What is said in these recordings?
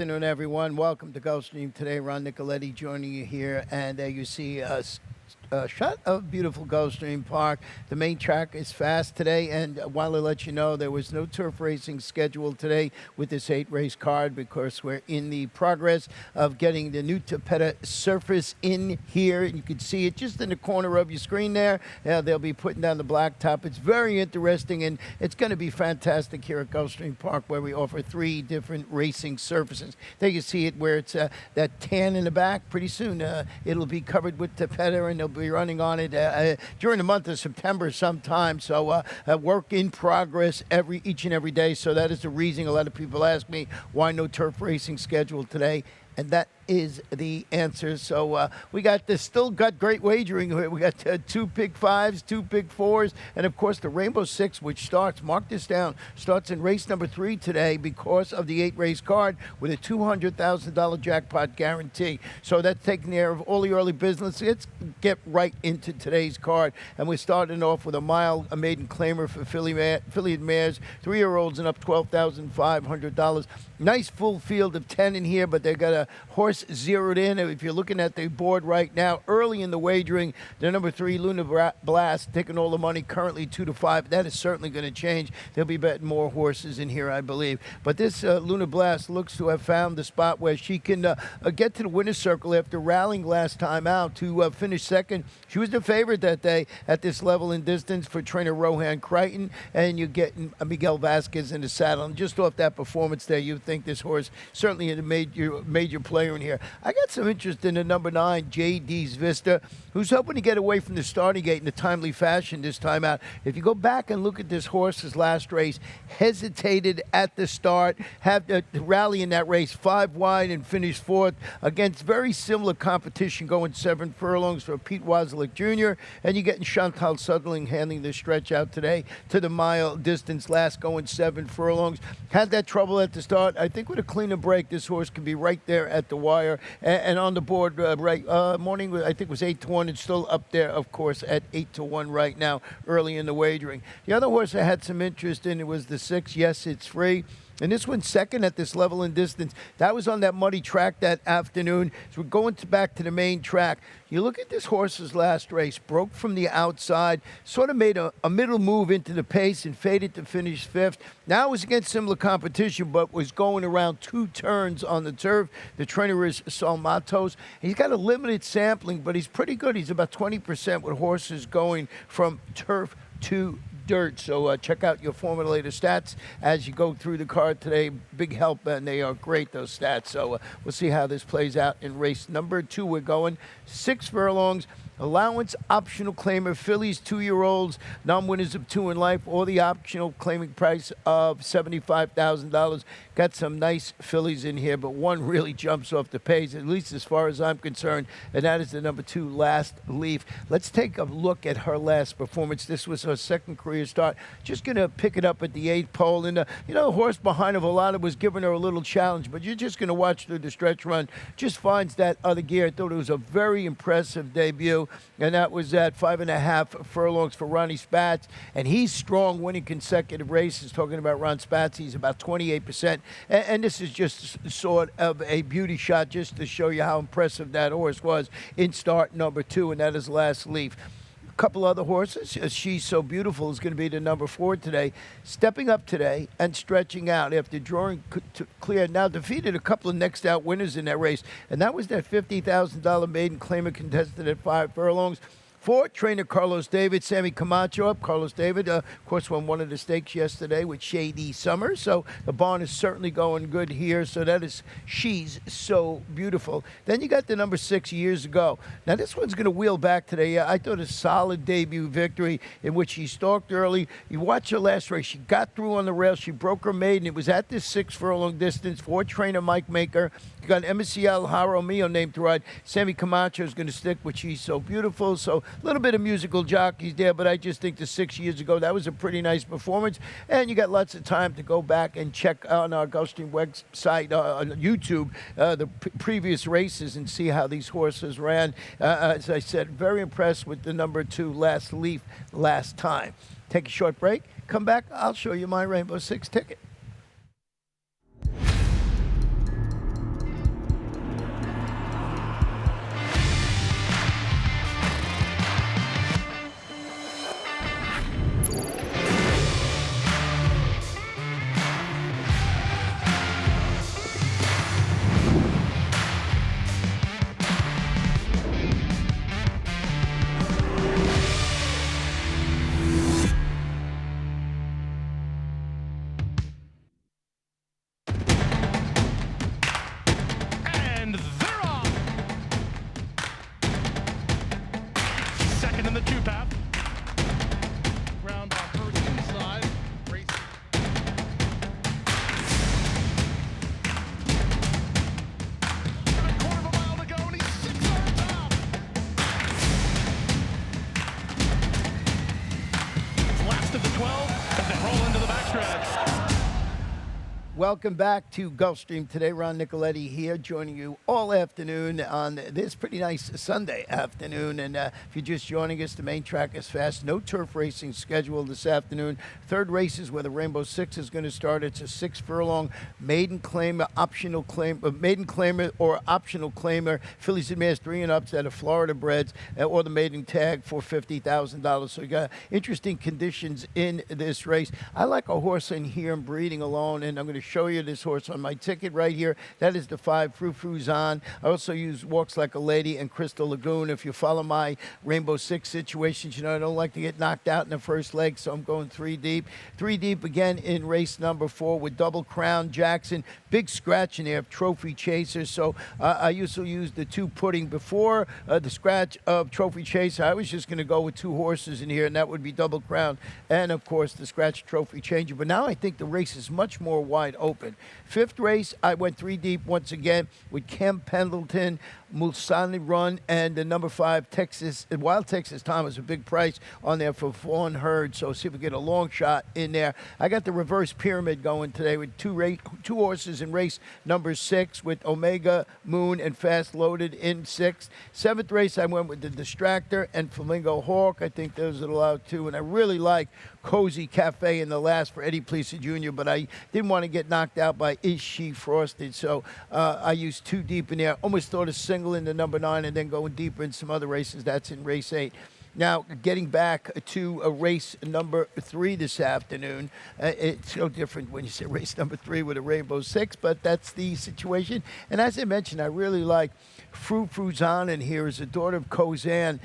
Afternoon, everyone. Welcome to Gulfstream today. Ron Nicoletti joining you here, and you see a shot of beautiful Gulfstream Park. The main track is fast today, and while I let you know there was no turf racing scheduled today with this 8-race card because we're in the progress of getting the new Tapeta surface in here. You can see it just in the corner of your screen there. They'll be putting down the blacktop. It's very interesting, and it's going to be fantastic here at Gulfstream Park where we offer 3 different racing surfaces. There you see it where it's that tan in the back. Pretty soon it'll be covered with Tapeta, and they'll be running on it during the month of September sometime. So work in progress each and every day. So that is the reason a lot of people ask me why no turf racing scheduled today. And that is the answer. So we still got great wagering. We got 2 pick 5s, 2 pick 4s, and of course the Rainbow Six, which starts, mark this down, starts in race number 3 today because of the 8-race card with a $200,000 jackpot guarantee. So that's taking care of all the early business. Let's get right into today's card. And we're starting off with a maiden claimer for Philly mares, 3-year-olds and up $12,500. Nice full field of 10 in here, but they got a horse zeroed in. If you're looking at the board right now, early in the wagering, the number 3, Luna Blast, taking all the money, currently 2-5. That is certainly going to change. They'll be betting more horses in here, I believe. But this Luna Blast looks to have found the spot where she can get to the winner's circle after rallying last time out to finish second. She was the favorite that day at this level and distance for trainer Rohan Crichton, and you're getting Miguel Vasquez in the saddle. And just off that performance there, you think this horse certainly a major player in here. I got some interest in the number 9, J.D.'s Vista, who's hoping to get away from the starting gate in a timely fashion this time out. If you go back and look at this horse's last race, hesitated at the start, had to rally in that race 5 wide and finished 4th against very similar competition going 7 furlongs for Pete Wazlick Jr., and you're getting Chantal Sutherland handling the stretch out today to the mile distance last going 7 furlongs. Had that trouble at the start. I think with a cleaner break, this horse can be right there at the wire and on the board morning. I think was 8-1. It's still up there, of course, at 8-1 right now, early in the wagering. The other horse I had some interest in, it was the 6. Yes, it's free. And this one's second at this level and distance. That was on that muddy track that afternoon. So we're going back to the main track. You look at this horse's last race, broke from the outside, sort of made a middle move into the pace and faded to finish 5th. Now it was against similar competition, but was going around 2 turns on the turf. The trainer is Saul Matos. He's got a limited sampling, but he's pretty good. He's about 20% with horses going from turf to dirt. So check out your formulator stats as you go through the card today. Big help, and they are great, those stats. So we'll see how this plays out in race number 2. We're going 6 furlongs. Allowance optional claimer, fillies, 2-year-olds, non-winners of 2 in life, or the optional claiming price of $75,000. Got some nice fillies in here, but one really jumps off the page, at least as far as I'm concerned, and that is the number 2, Last Leaf. Let's take a look at her last performance. This was her second career start. Just going to pick it up at the 8th pole, and the horse behind her, Volata, was giving her a little challenge, but you're just going to watch through the stretch run. Just finds that other gear. I thought it was a very impressive debut. And that was at 5.5 furlongs for Ronnie Spatz. And he's strong, winning consecutive races. Talking about Ron Spatz, he's about 28%. And this is just sort of a beauty shot just to show you how impressive that horse was in start number 2, and that is Last Leaf. Couple other horses. She's So Beautiful is going to be the number 4 today. Stepping up today and stretching out after drawing clear. Now defeated a couple of next out winners in that race, and that was that $50,000 maiden claimer contested at 5 furlongs. 4, trainer Carlos David, Sammy Camacho up. Carlos David, of course, won one of the stakes yesterday with Shady Summer. So the barn is certainly going good here. So that is She's So Beautiful. Then you got the number 6 Years Ago. Now this one's going to wheel back today. I thought a solid debut victory in which she stalked early. You watch her last race. She got through on the rail. She broke her maiden. It was at this 6 furlong distance for trainer Mike Maker. You got MSCL Jaramillo named to ride. Sammy Camacho is going to stick with She's So Beautiful. So a little bit of musical jockeys there, but I just think the 6 years ago, that was a pretty nice performance. And you got lots of time to go back and check on our Gulfstream website, on YouTube, the previous races and see how these horses ran. As I said, very impressed with the number 2, Last Leaf, last time. Take a short break. Come back. I'll show you my Rainbow Six ticket. Welcome back to Gulfstream today. Ron Nicoletti here, joining you all afternoon on this pretty nice Sunday afternoon. And if you're just joining us, the main track is fast. No turf racing scheduled this afternoon. Third race is where the Rainbow Six is going to start. It's a 6 furlong maiden claimer, optional claim, maiden claimer or optional claimer. Fillies and mares 3 and ups at a Florida breds or the maiden tag for $50,000. So you got interesting conditions in this race. I like a horse in here and breeding alone, and I'm going to show you this horse on my ticket right here. That is the 5 Frou Fruzan. I also use Walks Like a Lady and Crystal Lagoon. If you follow my Rainbow Six situations, you know I don't like to get knocked out in the first leg, so I'm going 3 deep. 3 deep again in race number 4 with Double Crown Jackson. Big scratch in there, Trophy Chaser. So I usually use the 2 pudding before the scratch of Trophy Chaser. I was just going to go with 2 horses in here, and that would be Double Crown and, of course, the scratch Trophy Changer. But now I think the race is much more wide open. 5th race, I went 3 deep once again with Kemp Pendleton, Mulsanne Run, and the number 5 Texas Wild Texas Thomas, a big price on there for Fawn Herd. So see if we get a long shot in there. I got the reverse pyramid going today with 2 horses in race number 6 with Omega Moon and Fast Loaded in 6th. 7th race, I went with the Distractor and Flamingo Hawk. I think those are allowed too, and I really like Cozy Cafe in the last for Eddie Plesa Jr., but I didn't want to get knocked out by Is She Frosted, so I used 2 deep in there. Almost thought a single in the number 9 and then going deeper in some other races. That's in race 8. Now, getting back to race number 3 this afternoon, it's so different when you say race number 3 with a Rainbow Six, but that's the situation. And as I mentioned, I really like Frou Fruzan in here as a daughter of Kozan.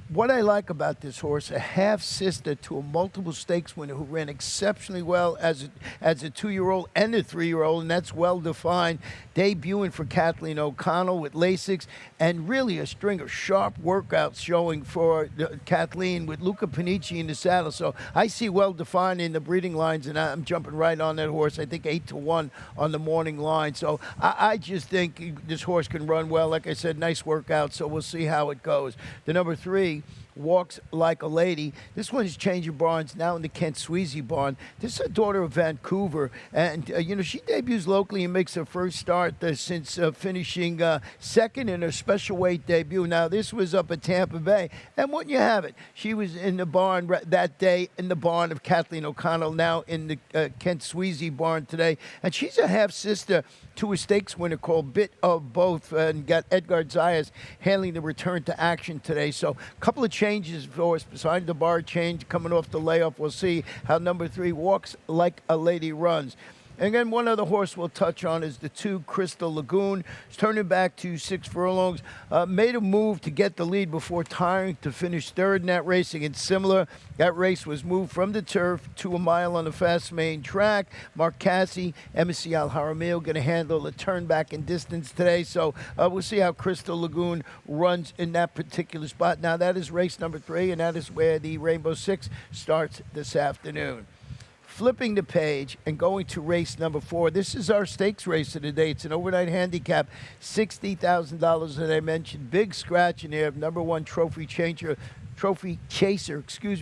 What I like about this horse, a half-sister to a multiple stakes winner who ran exceptionally well as a 2-year-old and a 3-year-old, and that's well-defined, debuting for Kathleen O'Connell with Lasix, and really a string of sharp workouts showing for Kathleen with Luca Panici in the saddle. So I see well-defined in the breeding lines, and I'm jumping right on that horse. I think 8-1 on the morning line. So I just think this horse can run well. Like I said, nice workout, so we'll see how it goes. The number 3, Walks Like a Lady. This one is changing barns now in the Kent Sweezy barn. This is a daughter of Vancouver, and she debuts locally and makes her first start since finishing second in her special weight debut. Now this was up at Tampa Bay, and wouldn't you have it, she was in the barn that day in the barn of Kathleen O'Connell, now in the Kent Sweezy barn today, and she's a half sister to a stakes winner called Bit of Both, and got Edgar Zayas handling the return to action today. So a couple of changes for us beside the bar change coming off the layoff. We'll see how number 3 Walks Like a Lady runs. And then one other horse we'll touch on is the 2 Crystal Lagoon. It's turning back to 6 furlongs. Made a move to get the lead before tiring to finish 3rd in that race against Similar. That race was moved from the turf to a mile on the fast main track. Mark Cassie, Emissy Al Jaramillo going to handle the turn back in distance today. So we'll see how Crystal Lagoon runs in that particular spot. Now that is race number 3, and that is where the Rainbow Six starts this afternoon. Flipping the page and going to race number 4. This is our stakes race of the day. It's an overnight handicap, $60,000 that I mentioned. Big scratch in there. Number 1 Trophy Chaser,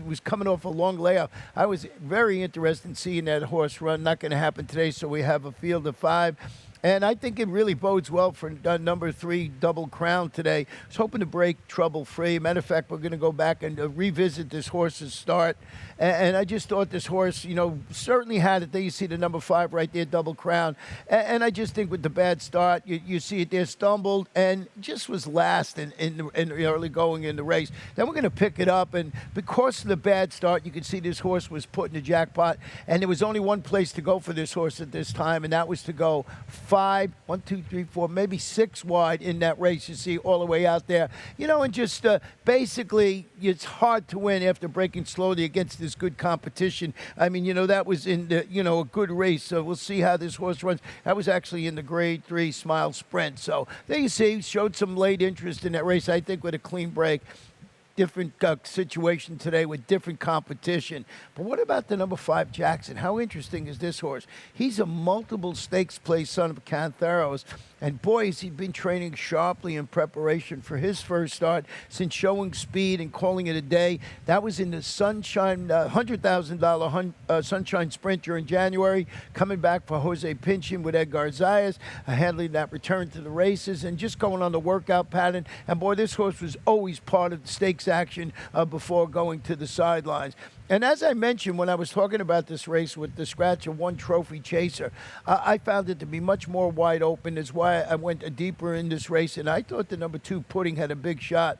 was coming off a long layoff. I was very interested in seeing that horse run. Not going to happen today, so we have a field of 5. And I think it really bodes well for number 3, Double Crown today. I was hoping to break trouble-free. Matter of fact, we're going to go back and revisit this horse's start. And I just thought this horse, certainly had it there. You see the number 5 right there, Double Crown. And I just think with the bad start, you see it there, stumbled, and just was last in the early going in the race. Then we're going to pick it up, and because of the bad start, you can see this horse was put in the jackpot, and there was only one place to go for this horse at this time, and that was to go 5, 1, 2, 3, 4, maybe 6 wide in that race. You see all the way out there, and just basically it's hard to win after breaking slowly against this good competition. I mean, that was in the, a good race. So we'll see how this horse runs. That was actually in the grade 3 Smile Sprint. So there you see, showed some late interest in that race. I think with a clean break. different situation today with different competition. But what about the number 5 Jackson? How interesting is this horse? He's a multiple stakes play son of Cantheros. And boy, has he been training sharply in preparation for his first start since showing speed and calling it a day. That was in the Sunshine $100,000 Sunshine Sprint during January, coming back for Jose Pinchin with Edgar Zayas, handling that return to the races and just going on the workout pattern. And boy, this horse was always part of the stakes action before going to the sidelines. And as I mentioned when I was talking about this race with the scratch of one Trophy Chaser, I found it to be much more wide open. That's why I went deeper in this race. And I thought the number 2 Pudding had a big shot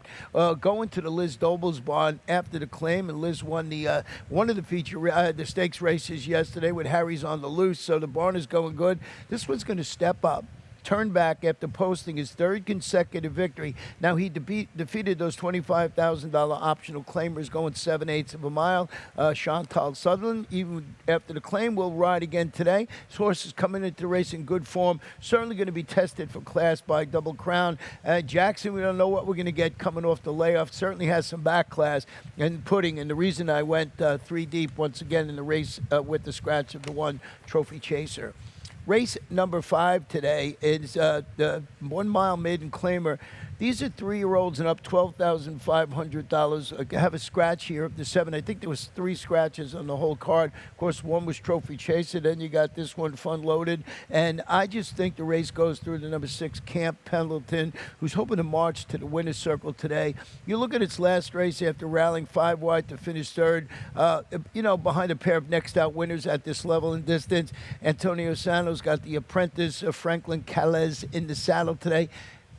going to the Liz Dobles barn after the claim. And Liz won the one of the the stakes races yesterday with Harry's on the Loose. So the barn is going good. This one's going to step up. Turned back after posting his 3rd consecutive victory. Now, he defeated those $25,000 optional claimers going 7/8 of a mile. Chantal Sutherland, even after the claim, will ride again today. This horse is coming into the race in good form. Certainly going to be tested for class by Double Crown. Jackson, we don't know what we're going to get coming off the layoff. Certainly has some back class and Pudding. And the reason I went 3 deep once again in the race with the scratch of the one Trophy Chaser. Race number 5 today is the 1 mile maiden claimer. These are 3-year-olds and up, $12,500. I have a scratch here of the 7. I think there was 3 scratches on the whole card. Of course, one was Trophy Chaser. Then you got this one, Fun Loaded. And I just think the race goes through the number 6, Camp Pendleton, who's hoping to march to the winner's circle today. You look at its last race after rallying 5 wide to finish 3rd, behind a pair of next out winners at this level and distance. Antonio Sano's got the apprentice, Franklin Calais, in the saddle today.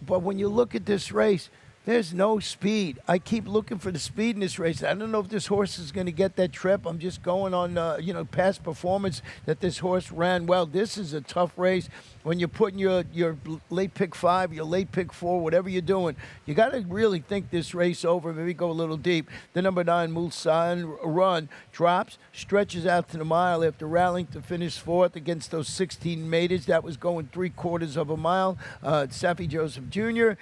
But when you look at this race, there's no speed. I keep looking for the speed in this race. I don't know if this horse is going to get that trip. I'm just going on, past performance that this horse ran well. This is a tough race. When you're putting your late pick 5, your late pick 4, whatever you're doing, you got to really think this race over. Maybe go a little deep. The number 9, Mulsanne Run, drops, stretches out to the mile after rallying to finish 4th against those 16 maidens. That was going 3/4 of a mile. Safi Joseph Jr.,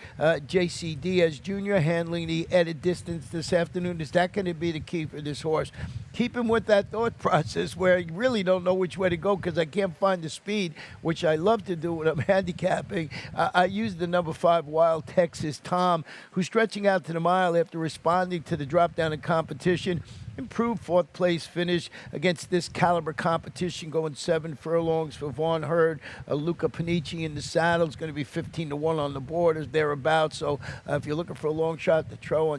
J.C. Diaz Jr. handling the added distance this afternoon. Is that going to be the key for this horse? Keep him with that thought process where you really don't know which way to go because I can't find the speed, which I love to do when I'm handicapping. I use the number 5 Wild Texas Tom, who's stretching out to the mile after responding to the drop down in competition. Improved 4th place finish against this caliber competition, going 7 furlongs for Vaughn Hurd. Luca Panici in the saddle is going to be 15-1 on the board or thereabouts. So if you're looking for a long shot to throw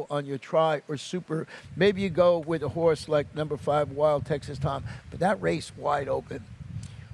on your try or super, maybe you go with a horse like number 5 Wild Texas Tom. But that race wide open.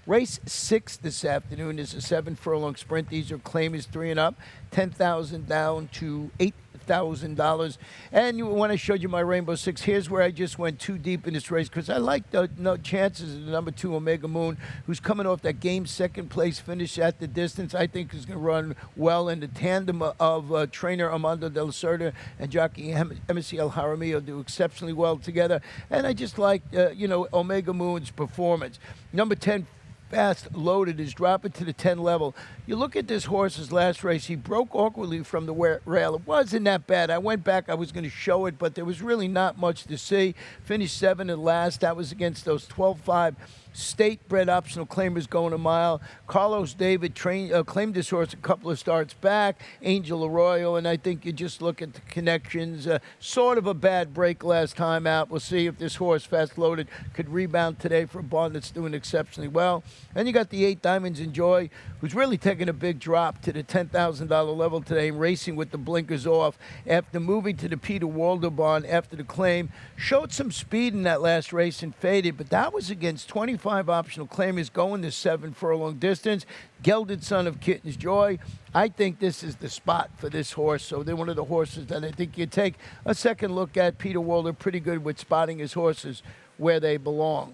Race 6 this afternoon is a 7 furlong sprint. These are claimers 3 and up, $10,000 down to $8,000. And when I showed you my Rainbow 6, here's where I just went too deep in this race because I like the chances of the number 2 Omega Moon, who's coming off that game 2nd place finish at the distance. I think is going to run well in the tandem of trainer Armando de la Cerda and jockey MCL Jaramillo do exceptionally well together. And I just like, Omega Moon's performance. Number 10, Fast Loaded, is dropping to the 10 level. You look at this horse's last race, he broke awkwardly from the rail. It wasn't that bad. I went back, I was going to show it, but there was really not much to see. Finished 7th at last. That was against those 12-5 state-bred optional claimers going a mile. Carlos David claimed this horse a couple of starts back. Angel Arroyo, and I think you just look at the connections. Sort of a bad break last time out. We'll see if this horse, Fast Loaded, could rebound today for a barn that's doing exceptionally well. Then you got the 8 Diamonds Enjoy, who's really taking a big drop to the $10,000 level today and racing with the blinkers off after moving to the Peter Walder barn after the claim. Showed some speed in that last race and faded, but that was against 25 optional claimers going the 7 furlong distance. Gelded son of Kitten's Joy. I think this is the spot for this horse. So they're one of the horses that I think you take a second look at. Peter Walder, pretty good with spotting his horses where they belong.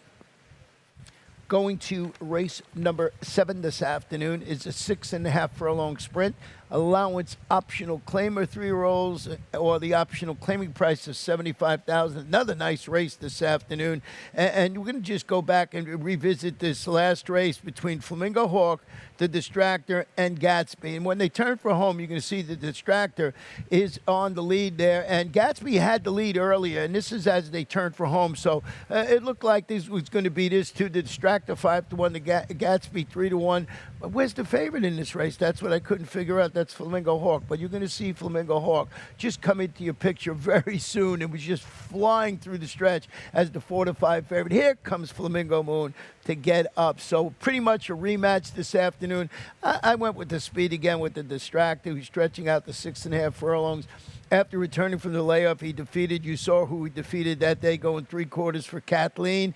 Going to race number 7 this afternoon is a 6.5 furlong sprint. Allowance optional claimer 3-year-olds, or the optional claiming price of $75,000. Another nice race this afternoon, and we're going to just go back and revisit this last race between Flamingo Hawk, the Distractor, and Gatsby. And when they turn for home, you're going to see the Distractor is on the lead there, and Gatsby had the lead earlier, and this is as they turn for home. So it looked like this was going to be this too. The Distractor 5-1, the Gatsby 3-1. But where's the favorite in this race? That's what I couldn't figure out. That's Flamingo Hawk. But you're going to see Flamingo Hawk just come into your picture very soon. It was just flying through the stretch as the 4-5 favorite. Here comes Flamingo Moon to get up. So pretty much a rematch this afternoon. I went with the speed again with the Distractor, who's stretching out the 6.5 furlongs. After returning from the layoff, he defeated, you saw who he defeated that day, going 3/4 for Kathleen.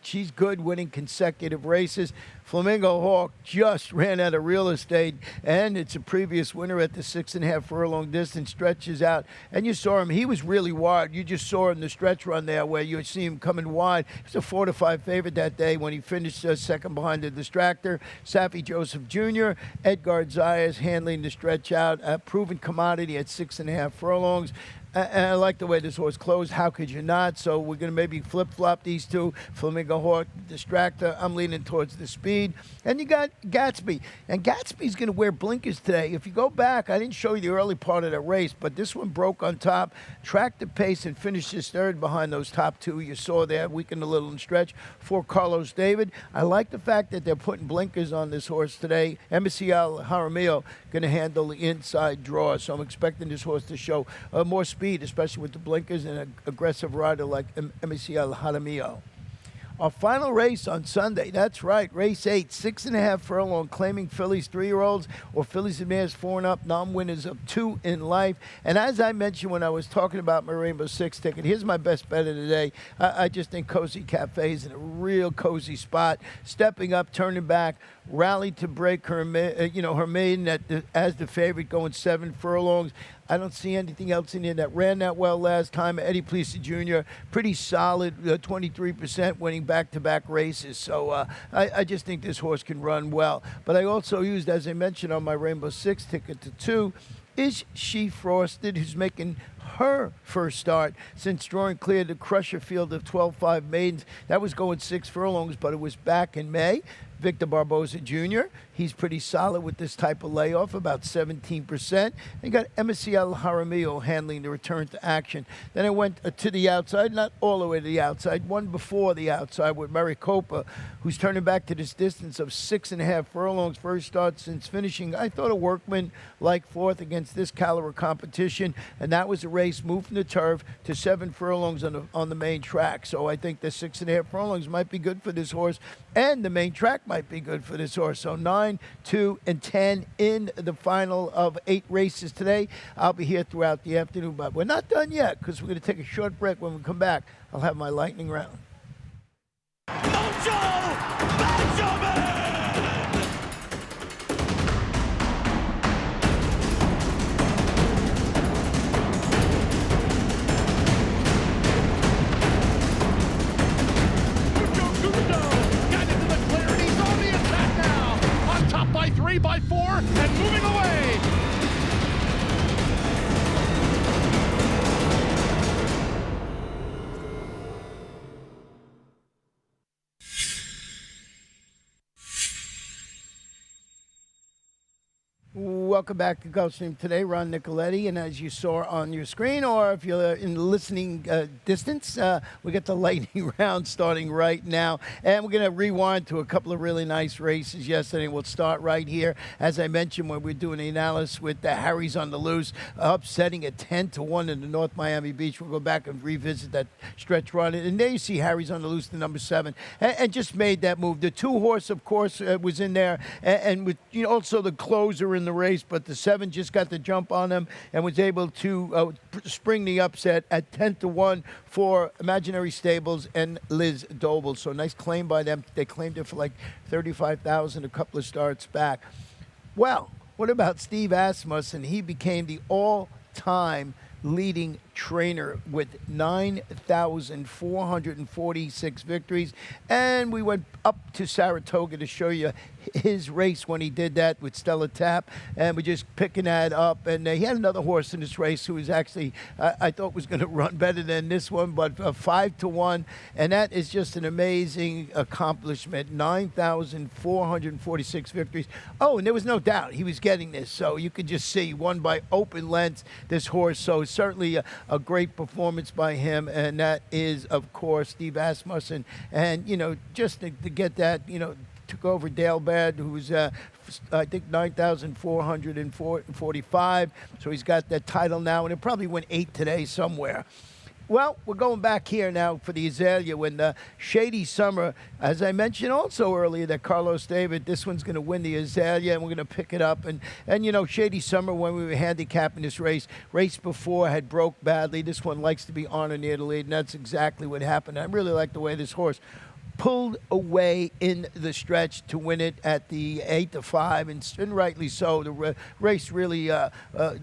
She's good, winning consecutive races. Flamingo Hawk just ran out of real estate, and it's a previous winner at the 6.5 furlong distance, stretches out. And you saw him, he was really wide. You just saw in the stretch run there where you see him coming wide. He was a 4-5 favorite that day when he finished second behind the Distractor. Safi Joseph Jr., Edgar Zayas handling the stretch out. A proven commodity at 6.5 furlongs. And I like the way this horse closed. How could you not? So we're going to maybe flip-flop these two. Flamingo Hawk, Distractor. I'm leaning towards the speed. And you got Gatsby. And Gatsby's going to wear blinkers today. If you go back, I didn't show you the early part of the race, but this one broke on top, tracked the pace, and finished his third behind those top two you saw there, weakened a little in stretch for Carlos David. I like the fact that they're putting blinkers on this horse today. Embassy Al Jaramillo going to handle the inside draw. So I'm expecting this horse to show more speed, especially with the blinkers, and an aggressive rider like Embassy Al Jaramillo. Our final race on Sunday, that's right, race 8, 6.5 furlong, claiming fillies 3-year-olds or fillies and mares 4 and up, non-winners of 2 in life. And as I mentioned when I was talking about my Rainbow Six ticket, here's my best bet of the day. I just think Cozy Cafe is in a real cozy spot, stepping up, turning back, rallied to break her, her maiden as the favorite, going 7 furlongs. I don't see anything else in here that ran that well last time. Eddie Plesa Jr., pretty solid, 23%, winning back-to-back races. So I just think this horse can run well. But I also used, as I mentioned, on my Rainbow Six ticket to 2, Is She Frosted, who's making her first start since drawing clear the Crusher field of 12-5 maidens. That was going 6 furlongs, but it was back in May. Victor Barboza Jr., he's pretty solid with this type of layoff, about 17%. And you got Embassy Al Jaramillo handling the return to action. Then I went to the outside, not all the way to the outside, one before the outside with Maricopa, who's turning back to this distance of 6.5 furlongs, first start since finishing, I thought, a workman like 4th against this caliber competition, and that was a race moved from the turf to 7 furlongs on the main track. So I think the 6.5 furlongs might be good for this horse, and the main track might be good for this horse. So 9, 2, and 10 in the final of 8 races today. I'll be here throughout the afternoon, but we're not done yet because we're going to take a short break. When we come back, I'll have my lightning round. By 3, by 4, and moving away. Welcome back to Gulfstream today. Ron Nicoletti, and as you saw on your screen, or if you're in listening distance, we got the lightning round starting right now, and we're going to rewind to a couple of really nice races yesterday. We'll start right here, as I mentioned, when we're doing the analysis with the Harry's on the Loose, upsetting at 10-1 in the North Miami Beach. We'll go back and revisit that stretch run, and there you see Harry's on the Loose, the number 7, and just made that move. The 2-horse, of course, was in there, and with also the closer in the race, but the 7 just got the jump on him and was able to spring the upset at 10-1 for Imaginary Stables and Liz Doble. So nice claim by them. They claimed it for like $35,000 a couple of starts back. Well, what about Steve Asmussen? He became the all-time leading trainer with 9,446 victories. And we went up to Saratoga to show you his race when he did that with Stella Tap. And we're just picking that up. And he had another horse in this race who was actually, I thought was going to run better than this one, but 5-1. And that is just an amazing accomplishment. 9,446 victories. Oh, and there was no doubt he was getting this. So you could just see, won by open lengths, this horse. So certainly a great performance by him. And that is, of course, Steve Asmussen. And, you know, just to get that, you know, took over Dale Baird, who's, I think, 9,445. So he's got that title now, and he'll probably win 8 today somewhere. Well, we're going back here now for the Azalea when Shady Summer, as I mentioned also earlier, that Carlos David, this one's going to win the Azalea, and we're going to pick it up. And you know, Shady Summer, when we were handicapping this race before had broke badly. This one likes to be on or near the lead, and that's exactly what happened. I really like the way this horse pulled away in the stretch to win it at the 8-5, and rightly so. The race really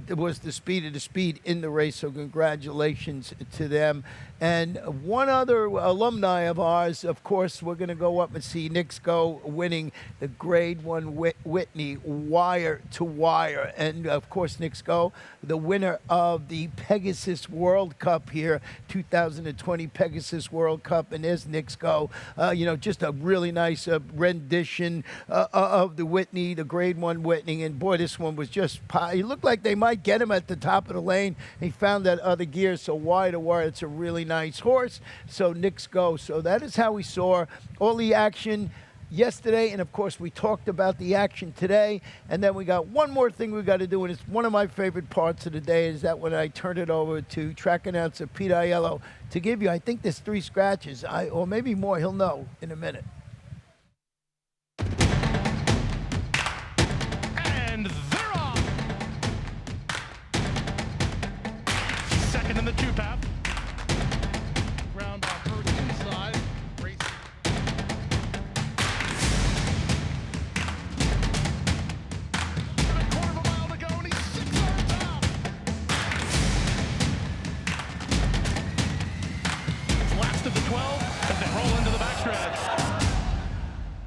was the speed of the speed in the race, so congratulations to them. And one other alumni of ours, of course, we're going to go up and see Nick Sko winning the Grade 1 Whitney wire to wire. And, of course, Nick Sko, the winner of the Pegasus World Cup here, 2020 Pegasus World Cup. And there's Nick Sko. You know, just a really nice rendition of the Whitney, the Grade 1 Whitney. And, boy, this one was just, he looked like they might get him at the top of the lane. He found that other gear, so wire to wire, it's a really nice horse. So Nick Sko. So that is how we saw all the action yesterday, and of course we talked about the action today. And then we got one more thing we got to do, and it's one of my favorite parts of the day, is that when I turn it over to track announcer Pete Aiello to give you, I think there's 3 scratches, or maybe more. He'll know in a minute. And they're off. Second in the 2-path.